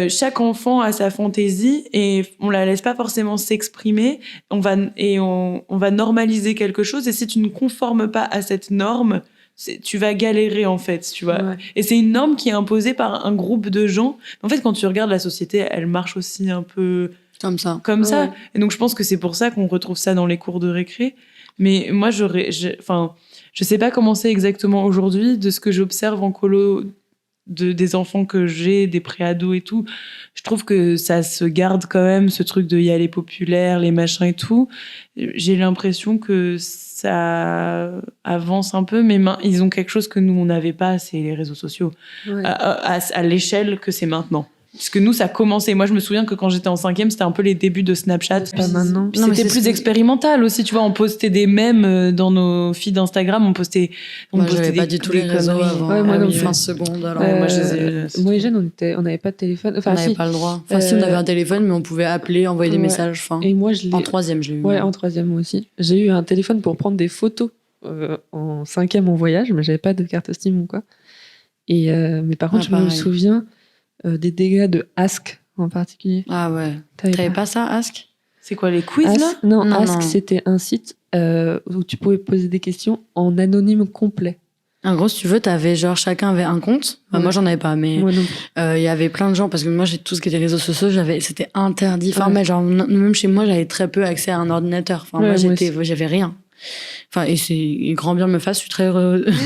chaque enfant a sa fantaisie et on la laisse pas forcément s'exprimer. On va normaliser quelque chose et si tu ne conformes pas à cette norme, tu vas galérer en fait, tu vois. Ouais. Et c'est une norme qui est imposée par un groupe de gens. En fait, quand tu regardes la société, elle marche aussi un peu comme ça. Ouais. Et donc je pense que c'est pour ça qu'on retrouve ça dans les cours de récré. Mais moi, je sais pas comment c'est exactement aujourd'hui de ce que j'observe en colo. Des enfants que j'ai, des préados et tout, je trouve que ça se garde quand même, ce truc de y aller populaire, les machins et tout. J'ai l'impression que ça avance un peu, mais ils ont quelque chose que nous, on n'avait pas, c'est les réseaux sociaux. Ouais. À l'échelle que c'est maintenant. Parce que nous, ça commençait. Moi, je me souviens que quand j'étais en 5e, c'était un peu les débuts de Snapchat. Pas maintenant. Puis c'était plus expérimental aussi. Tu vois, on postait des mèmes dans nos feeds d'Instagram. On postait j'avais pas du tout les réseaux avant. Ouais, moi, 20 secondes. Alors. Moi, je les ai... Moi et Jeanne, on n'avait pas de téléphone. Enfin, on n'avait pas le droit. Enfin, si, on avait un téléphone, mais on pouvait appeler, envoyer des messages. Enfin, et moi, en 3e, je l'ai eu. Ouais, en 3e, moi aussi. J'ai eu un téléphone pour prendre des photos en 5e en voyage, mais j'avais pas de carte SIM ou quoi. Et, mais par contre, je me souviens des dégâts de Ask en particulier. Ah ouais. T'avais pas ça, Ask? C'est quoi, les quiz là? Non, Ask, c'était un site où tu pouvais poser des questions en anonyme complet. En gros, si tu veux, chacun avait un compte. Enfin, moi, j'en avais pas, mais Moi non il y avait plein de gens, parce que moi, j'ai tout ce qui était réseaux sociaux, c'était interdit. Enfin, mais même chez moi, j'avais très peu accès à un ordinateur. Enfin, moi, j'avais rien. Enfin, et c'est grand bien me fasse. Je suis très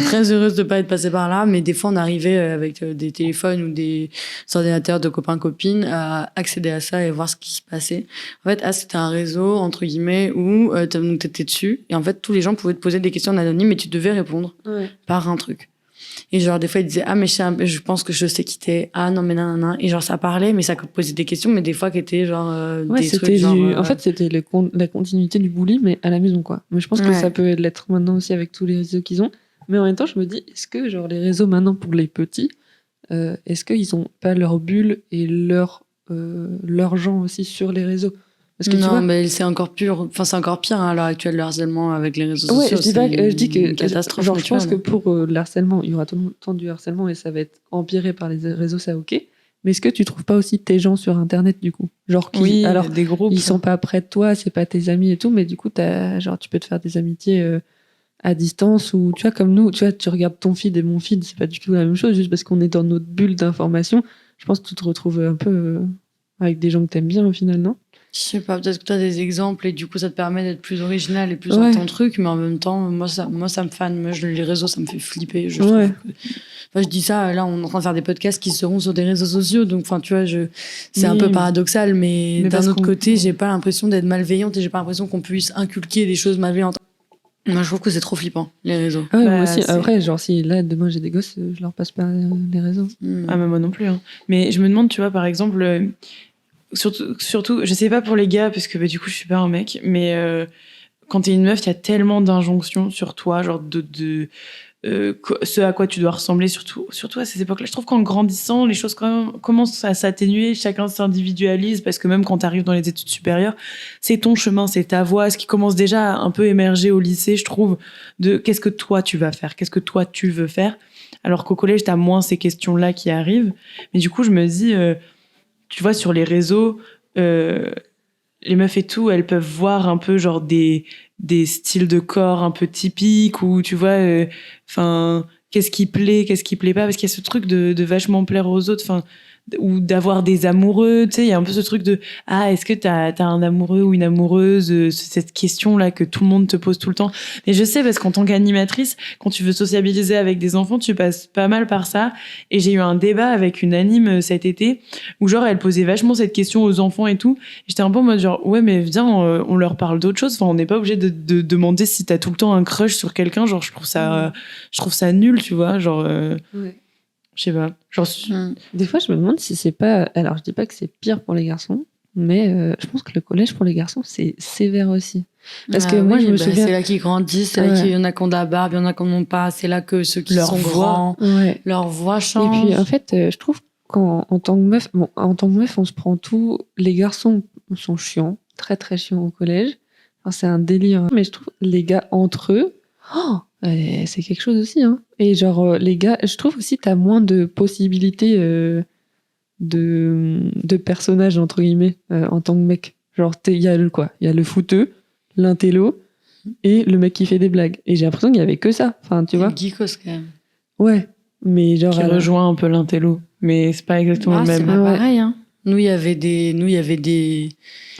très heureuse de pas être passée par là, mais des fois, on arrivait avec des téléphones ou des ordinateurs de copains-copines à accéder à ça et voir ce qui se passait. En fait, c'était un réseau, entre guillemets, où donc t'étais dessus, et en fait, tous les gens pouvaient te poser des questions anonymes, et tu devais répondre par un truc. Et genre, des fois, ils disaient, ah, mais je pense que je sais qui t'es. Ah, non, mais non. Et genre, ça parlait, mais ça posait des questions, mais des fois, qui étaient genre, des trucs genre. En fait, c'était la continuité du bully, mais à la maison, quoi. Mais je pense que ça peut l'être maintenant aussi avec tous les réseaux qu'ils ont. Mais en même temps, je me dis, est-ce que, genre, les réseaux maintenant pour les petits, est-ce qu'ils ont pas leur bulle et leur gens aussi sur les réseaux? Parce que, non, tu vois, mais c'est encore pire hein, à l'heure actuelle, le harcèlement avec les réseaux sociaux. Je dis que une catastrophe. Genre, je pense que pour le harcèlement, il y aura tout le temps du harcèlement et ça va être empiré par les réseaux, ça ok. Mais est-ce que tu trouves pas aussi tes gens sur Internet du coup, genre qui, alors des groupes. Ils sont pas près de toi, c'est pas tes amis et tout, mais du coup genre tu peux te faire des amitiés à distance, ou tu vois, comme nous, tu vois, tu regardes ton feed et mon feed, c'est pas du tout la même chose, juste parce qu'on est dans notre bulle d'information. Je pense que tu te retrouves un peu avec des gens que t'aimes bien au final, non? Je sais pas, peut-être que tu as des exemples et du coup ça te permet d'être plus original et plus dans ton truc, mais en même temps, moi ça me fane. Moi, les réseaux, ça me fait flipper. Enfin, je dis ça, là on est en train de faire des podcasts qui seront sur des réseaux sociaux, donc enfin, tu vois, c'est un peu paradoxal, mais d'un autre côté, j'ai pas l'impression d'être malveillante et j'ai pas l'impression qu'on puisse inculquer des choses malveillantes. Moi, je trouve que c'est trop flippant, les réseaux. Ah ouais, moi aussi. Après, genre, si là, demain j'ai des gosses, je leur passe pas les réseaux. Ah, mais moi non plus. Hein. Mais je me demande, tu vois, par exemple, surtout, je sais pas pour les gars, parce que du coup, je suis pas un mec, mais quand t'es une meuf, il y a tellement d'injonctions sur toi, genre ce à quoi tu dois ressembler, surtout à ces époques-là. Je trouve qu'en grandissant, les choses quand même commencent à s'atténuer, chacun s'individualise, parce que même quand t'arrives dans les études supérieures, c'est ton chemin, c'est ta voie, ce qui commence déjà à un peu émerger au lycée, je trouve, de qu'est-ce que toi tu vas faire, qu'est-ce que toi tu veux faire, alors qu'au collège, t'as moins ces questions-là qui arrivent. Mais du coup, je me dis... tu vois, sur les réseaux, les meufs et tout, elles peuvent voir un peu genre des styles de corps un peu typiques, ou tu vois, qu'est-ce qui plaît pas, parce qu'il y a ce truc de vachement plaire aux autres, ou d'avoir des amoureux, tu sais, il y a un peu ce truc de est-ce que t'as un amoureux ou une amoureuse, cette question là que tout le monde te pose tout le temps. Mais je sais, parce qu'en tant qu'animatrice, quand tu veux sociabiliser avec des enfants, tu passes pas mal par ça, et j'ai eu un débat avec une anime cet été où genre elle posait vachement cette question aux enfants et tout, et j'étais un peu en mode genre ouais, mais viens, on leur parle d'autre chose, on n'est pas obligé de demander si t'as tout le temps un crush sur quelqu'un, genre je trouve ça nul, tu vois, genre je sais pas. Des fois, je me demande si c'est pas... Alors, je dis pas que c'est pire pour les garçons, mais je pense que le collège pour les garçons, c'est sévère aussi. Parce que moi, je me souviens... C'est là qu'ils grandissent, c'est là qu'il y en a qui ont de la barbe, il y en a qui n'en ont pas. C'est là que ceux qui sont grands, leur voix change. Et puis, en fait, je trouve qu'en tant que meuf... Bon, en tant que meuf, on se prend tout... Les garçons sont chiants, très très chiants au collège. Enfin, c'est un délire. Mais je trouve les gars entre eux... c'est quelque chose aussi, hein. Et genre, les gars, je trouve aussi t'as moins de possibilités de personnages, entre guillemets, en tant que mec. Genre, il y a le footeux, l'intello, et le mec qui fait des blagues. Et j'ai l'impression qu'il y avait que ça. Enfin, tu vois. Le geekos, quand même. Ouais. Mais genre. Qui rejoint un peu l'intello. Mais c'est pas exactement le même. C'est pas pareil, hein. Nous, il y avait des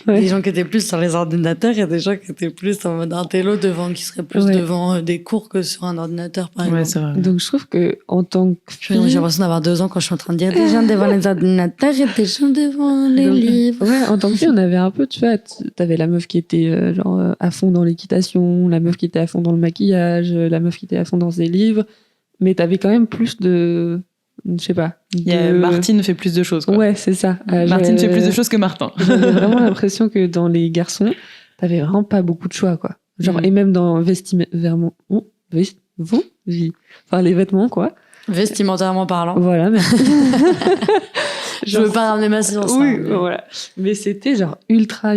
gens qui étaient plus sur les ordinateurs et des gens qui étaient plus en mode intello qui seraient plus devant des cours que sur un ordinateur, par exemple. C'est vrai. Donc, je trouve que en tant que fille... J'ai l'impression d'avoir 2 ans quand je suis en train de dire des gens devant les ordinateurs et des gens devant les livres. Ouais, en tant que fille, on avait un peu, tu vois, t'avais la meuf qui était à fond dans l'équitation, la meuf qui était à fond dans le maquillage, la meuf qui était à fond dans ses livres, mais t'avais quand même plus de... Je sais pas. Martine fait plus de choses, quoi. Ouais, c'est ça. Martine fait plus de choses que Martin. J'avais vraiment l'impression que dans les garçons, t'avais vraiment pas beaucoup de choix, quoi. Genre, et même dans enfin, les vêtements, quoi. Vestimentairement parlant. Voilà, merci. Je veux pas ramener ma science. Oui, voilà. Mais c'était genre ultra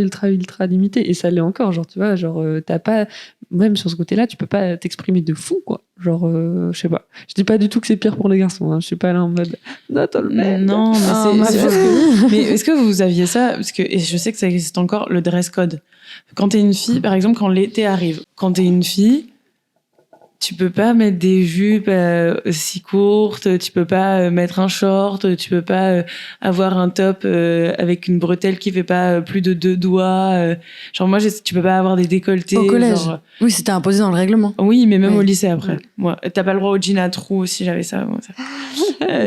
limité. Et ça l'est encore. Genre, tu vois, genre, t'as pas... Même sur ce côté-là, tu peux pas t'exprimer de fou, quoi. Genre, je sais pas. Je dis pas du tout que c'est pire pour les garçons. Hein. Je suis pas là en mode... Non, mais c'est parce que... Mais est-ce que vous aviez ça? Parce que, et je sais que ça existe encore, le dress code. Quand t'es une fille, par exemple, quand l'été arrive, quand t'es une fille... tu peux pas mettre des jupes si courtes, tu peux pas mettre un short, tu peux pas avoir un top avec une bretelle qui fait pas plus de 2 doigts. Genre moi, tu peux pas avoir des décolletés. Au collège. Genre, Oui, c'était imposé dans le règlement. oui, mais même Oui. au lycée après. Moi, t'as pas le droit au jean à trous aussi, j'avais ça. Moi, ça.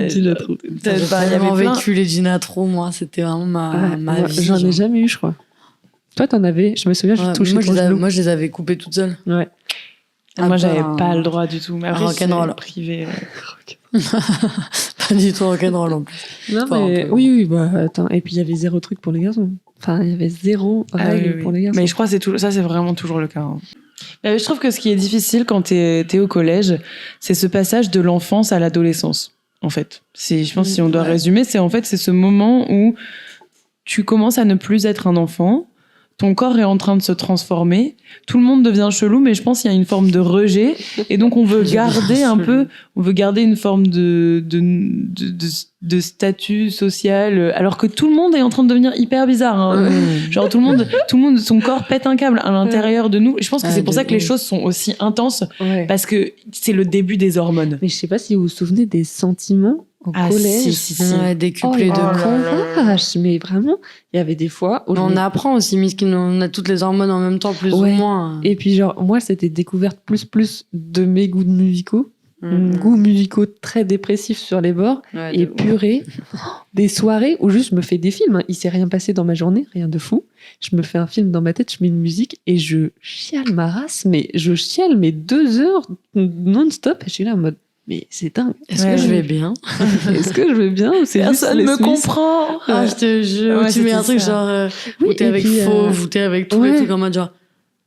Jean à trous. Il y J'ai avait tellement plein. vécu les jeans à trop, moi. C'était vraiment ma Moi, vie. j'en ai genre. jamais eu, je crois. Toi, t'en avais. Je me souviens, j'ai Ouais, touché moi, ton genou. moi, je les avais coupés toute seule. Ouais. Moi, j'avais Un peu pas le droit du tout. Mais après, rock'n'roll. c'est privé. Pas du tout rock'n'roll en plus. Non, Enfin, mais un peu. oui, bah attends. Et puis il y avait zéro truc pour les garçons. Enfin, il y avait zéro règle pour les garçons. Mais je crois que ça, c'est vraiment toujours le cas. Hein. Mais je trouve que ce qui est difficile quand t'es au collège, c'est ce passage de l'enfance à l'adolescence. En fait, je pense si on doit résumer, c'est ce moment où tu commences à ne plus être un enfant. Ton corps est en train de se transformer. Tout le monde devient chelou, mais je pense qu'il y a une forme de rejet. Et donc, on veut garder une forme de statut social, alors que tout le monde est en train de devenir hyper bizarre. Hein. Genre, tout le monde, son corps pète un câble à l'intérieur de nous. Et je pense que c'est pour ça que les choses sont aussi intenses, parce que c'est le début des hormones. Mais je sais pas si vous vous souvenez des sentiments au collège. Si. Ouais, décuplés de courage. Mais vraiment, il y avait des fois où on apprend aussi, Miskin, on a toutes les hormones en même temps, plus ou moins. Et puis genre, moi, c'était découverte plus de mes goûts musicaux. Goûts musicaux très dépressifs sur les bords. Ouais, et purée, des soirées où juste je me fais des films. Hein. Il s'est rien passé dans ma journée, rien de fou. Je me fais un film dans ma tête, je mets une musique et je chiale ma race. Mais je chiale mes 2 heures non-stop. Et je suis là en mode... Mais c'est dingue. Est-ce que je vais bien? Est-ce que je vais bien ou c'est Personne juste me les Smiths comprend. Ah, je te jure. Ouais, tu mets un c'était truc ça. genre, où t'es et avec puis, Fauve, où t'es avec tous les ouais. trucs en mode genre,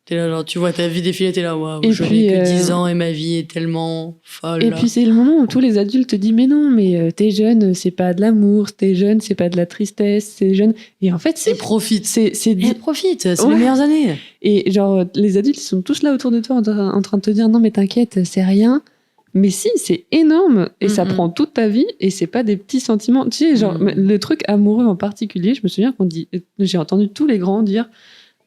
t'es là, genre, tu vois ta vie défiler, t'es là, waouh, Et je puis, n'ai que 10 ans et ma vie est tellement folle. Et là. puis c'est le moment où tous les adultes te disent mais non, mais t'es jeune, c'est pas de l'amour, t'es jeune, c'est pas de la tristesse, c'est jeune. Et en fait, Et profite. c'est Profite, c'est Ouais. les meilleures années. Et genre les adultes ils sont tous là autour de toi en train de te dire non mais t'inquiète, c'est rien. Mais si, c'est énorme et ça prend toute ta vie et c'est pas des petits sentiments. Tu sais, genre le truc amoureux en particulier, je me souviens j'ai entendu tous les grands dire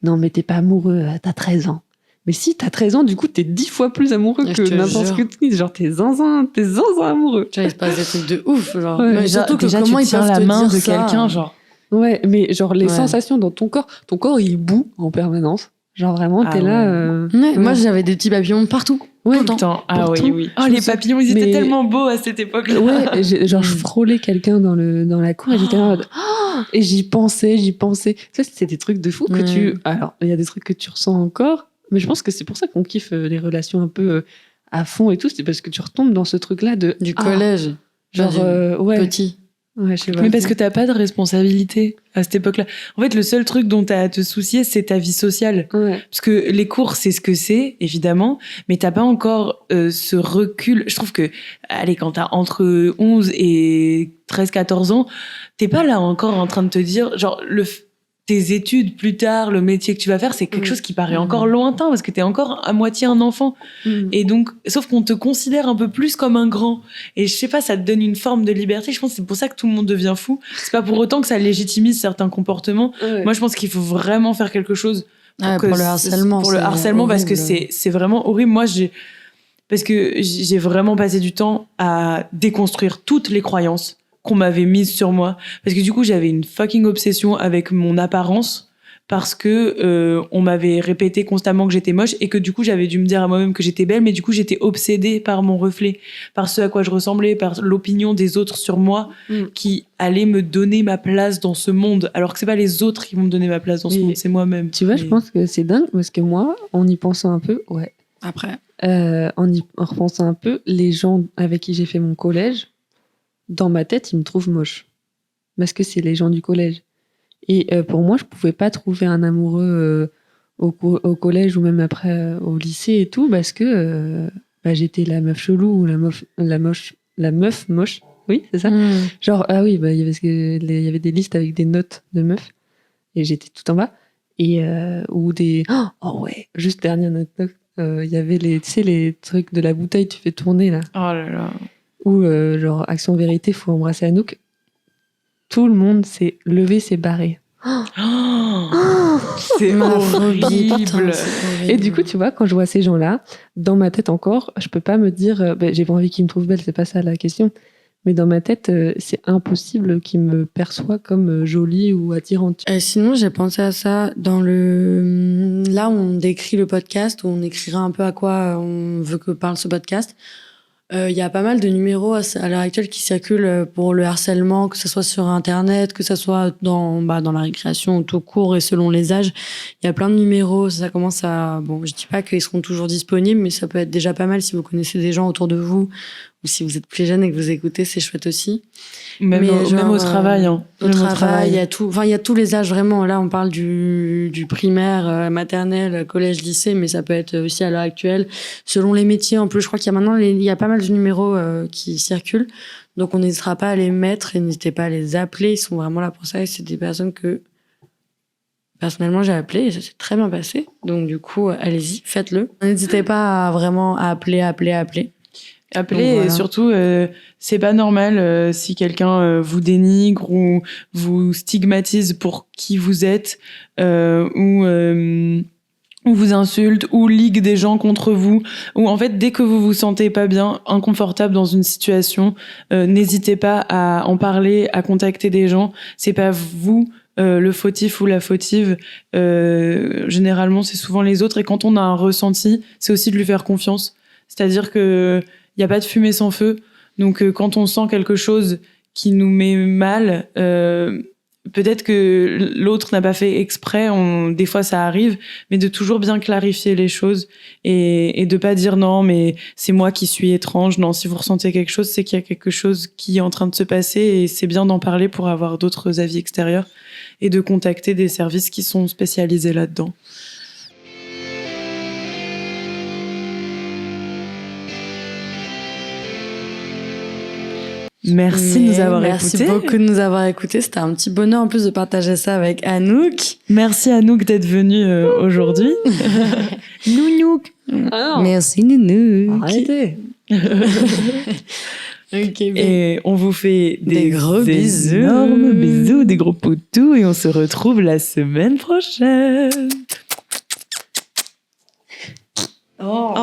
non mais t'es pas amoureux, t'as 13 ans. Mais si t'as 13 ans, du coup t'es 10 fois plus amoureux Je que te n'importe jure. qui. Genre t'es zinzin Tu amoureux. vois, il se passe des trucs de ouf, genre. Ouais. Mais surtout que déjà, comment tu ils tiens peuvent la te main dire de ça. quelqu'un, genre. Ouais, mais genre les Ouais. sensations dans ton corps il bout en permanence. Genre vraiment Ah t'es là. Ouais, moi, j'avais des petits papillons partout. Ouais, tout le temps. Putain, ah Pour oui, tout. oui. Oh, Je me les souviens- papillons, ils étaient mais- tellement beaux à cette époque-là. Ouais, genre je frôlais quelqu'un dans la cour et j'étais là en mode et j'y pensais. Ça c'est des trucs de fou que tu. Alors il y a des trucs que tu ressens encore, mais je pense que c'est pour ça qu'on kiffe les relations un peu à fond et tout, c'est parce que tu retombes dans ce truc là de Du collège. genre ouais. Petit. Ouais, je sais pas. Mais parce que t'as pas de responsabilité à cette époque-là. En fait, le seul truc dont t'as à te soucier, c'est ta vie sociale. Ouais. Parce que les cours, c'est ce que c'est, évidemment, mais t'as pas encore ce recul. Je trouve que, allez, quand t'as entre 11 et 13, 14 ans, t'es pas là encore en train de te dire, genre, tes études plus tard, le métier que tu vas faire, c'est quelque chose qui paraît encore lointain parce que t'es encore à moitié un enfant. Et donc, sauf qu'on te considère un peu plus comme un grand. Et je sais pas, ça te donne une forme de liberté. Je pense que c'est pour ça que tout le monde devient fou. C'est pas pour autant que ça légitimise certains comportements. Ouais. Moi, je pense qu'il faut vraiment faire quelque chose Ouais, pour le harcèlement. pour le c'est harcèlement parce que horrible. c'est vraiment horrible. Moi, parce que j'ai vraiment passé du temps à déconstruire toutes les croyances qu'on m'avait mises sur moi. Parce que du coup, j'avais une fucking obsession avec mon apparence parce que on m'avait répété constamment que j'étais moche et que du coup, j'avais dû me dire à moi-même que j'étais belle, mais du coup, j'étais obsédée par mon reflet, par ce à quoi je ressemblais, par l'opinion des autres sur moi qui allait me donner ma place dans ce monde, alors que c'est pas les autres qui vont me donner ma place dans ce Mais monde, c'est moi-même. Tu vois, je pense que c'est dingue parce que moi, en y pensant un peu, ouais. Après. En repensant un peu, les gens avec qui j'ai fait mon collège, dans ma tête, ils me trouvent moche. Parce que c'est les gens du collège. Et pour moi, je pouvais pas trouver un amoureux au collège ou même après au lycée et tout, parce que j'étais la meuf chelou ou la meuf moche. Oui, c'est ça. Genre, ah oui, parce que il y avait des listes avec des notes de meufs. Et j'étais tout en bas. Et, ou des... Oh ouais, juste dernière note. Il y avait tu sais, les trucs de la bouteille, tu fais tourner là. Oh là là. Ou genre, action vérité, faut embrasser Anouk. Tout le monde s'est levé, s'est barré. C'est Ma phobie, putain, horrible. c'est horrible. Et du coup, tu vois, quand je vois ces gens-là, dans ma tête encore, je peux pas me dire, j'ai pas envie qu'ils me trouvent belle, c'est pas ça la question. Mais dans ma tête, c'est impossible qu'ils me perçoivent comme jolie ou attirante. Sinon, j'ai pensé à ça dans le. Là, on décrit le podcast, où on écrira un peu à quoi on veut que parle ce podcast. Il y a pas mal de numéros à l'heure actuelle qui circulent pour le harcèlement, que ce soit sur Internet, que ce soit dans la récréation tout court et selon les âges. Il y a plein de numéros. Ça commence à. Bon, je dis pas qu'ils seront toujours disponibles, mais ça peut être déjà pas mal si vous connaissez des gens autour de vous ou si vous êtes plus jeune et que vous écoutez, c'est chouette aussi. Même, Mais même au genre, travail. Hein. Au Même travail, il y a tout. Enfin, il y a tous les âges vraiment. Là, on parle du primaire, maternelle, collège, lycée, mais ça peut être aussi à l'heure actuelle, selon les métiers. En plus, je crois qu'il y a maintenant, il y a pas mal de numéros qui circulent. Donc, on n'hésitera pas à les mettre et n'hésitez pas à les appeler. Ils sont vraiment là pour ça. Et c'est des personnes que personnellement j'ai appelées et ça s'est très bien passé. Donc, du coup, allez-y, faites-le. N'hésitez pas à vraiment appeler. Appeler Donc, voilà. et surtout, c'est pas normal si quelqu'un vous dénigre ou vous stigmatise pour qui vous êtes ou vous insulte ou ligue des gens contre vous ou en fait dès que vous vous sentez pas bien, inconfortable dans une situation, n'hésitez pas à en parler, à contacter des gens. C'est pas vous le fautif ou la fautive. Généralement, c'est souvent les autres et quand on a un ressenti, c'est aussi de lui faire confiance. C'est-à-dire que il n'y a pas de fumée sans feu. Donc, quand on sent quelque chose qui nous met mal, peut-être que l'autre n'a pas fait exprès. Des fois, ça arrive. Mais de toujours bien clarifier les choses et de pas dire non, mais c'est moi qui suis étrange. Non, si vous ressentez quelque chose, c'est qu'il y a quelque chose qui est en train de se passer et c'est bien d'en parler pour avoir d'autres avis extérieurs et de contacter des services qui sont spécialisés là-dedans. Merci de nous avoir Merci écoutés. beaucoup de nous avoir écoutés. C'était un petit bonheur en plus de partager ça avec Anouk. Merci Anouk d'être venue aujourd'hui. Nounouk. Merci Nounouk. Arrêtez. Ok, Et on vous fait Des gros bisous. énormes bisous, des gros poutous et on se retrouve la semaine prochaine. Oh.